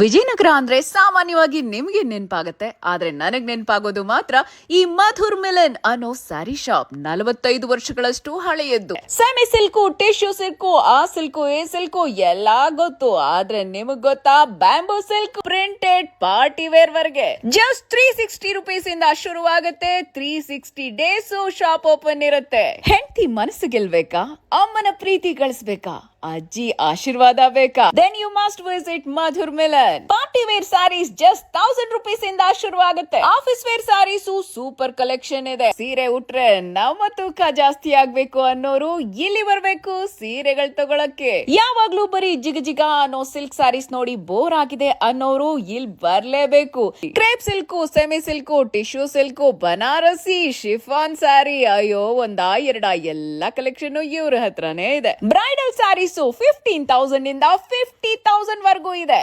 ವಿಜಯನಗರ ಅಂದ್ರೆ ಸಾಮಾನ್ಯವಾಗಿ ನಿಮ್ಗೆ ನೆನಪಾಗತ್ತೆ, ಆದ್ರೆ ನನಗ್ ನೆನಪಾಗೋದು ಮಾತ್ರ ಈ ಮಧುರ್ ಮಿಲನ್ ಅನ್ನೋ ಸ್ಯಾರಿ ಶಾಪ್. 45 ವರ್ಷಗಳಷ್ಟು ಹಳೆಯದ್ದು. ಸೆಮಿ ಸಿಲ್ಕು, ಟಿಶ್ಯೂ ಸಿಲ್ಕು, ಆ ಸಿಲ್ಕು, ಈ ಸಿಲ್ಕು ಎಲ್ಲಾ ಗೊತ್ತು. ಆದ್ರೆ ನಿಮಗ್ ಗೊತ್ತಾ, bamboo silk printed party wear ವರ್ಗೆ ಜಸ್ಟ್ 360 ರೂಪೀಸ್ ಇಂದ ಶುರುವಾಗುತ್ತೆ. 360 ಡೇಸ್ ಶಾಪ್ ಓಪನ್ ಇರುತ್ತೆ. ಹೆಂಡತಿ ಮನಸ್ಸು ಗೆಲ್ಬೇಕಾ, ಅಮ್ಮನ ಪ್ರೀತಿ ಗಳಿಸ್ಬೇಕಾ, ಅಜ್ಜಿ ಆಶೀರ್ವಾದ ಬೇಕಾ? Then you must visit Madhur Milan. Party wear sarees just 1000 rupees ಇಂದ ಶುರುವಾಗುತ್ತೆ. Office wear sarees super collection ಇದೆ. ಸೀರೆ ಉಟ್ರೆ ನಮ್ಮ ತೂಕ ಜಾಸ್ತಿ ಆಗ್ಬೇಕು ಅನ್ನೋರು ಇಲ್ಲಿ ಬರ್ಬೇಕು ಸೀರೆಗಳು ತಗೊಳಕ್ಕೆ. ಯಾವಾಗ್ಲೂ ಬರೀ ಜಿಗ ಜಿಗ ಅನ್ನೋ ಸಿಲ್ಕ್ ಸ್ಯಾರೀಸ್ ನೋಡಿ ಬೋರ್ ಆಗಿದೆ ಅನ್ನೋರು ಇಲ್ಲಿ ಬರ್ಲೇಬೇಕು. Crepe silk, semi silk, tissue silk, Banarasi, chiffon sari, ಅಯ್ಯೋ ಒಂದಾ ಎರಡ ಎಲ್ಲಾ ಕಲೆಕ್ಷನ್ ಇವ್ರ ಹತ್ರನೇ ಇದೆ. ಬ್ರೈಡಲ್ ಸ್ಯಾರೀಸ್ 15,000 ಇಂದ 50,000 ವರ್ಗೂ ಇದೆ.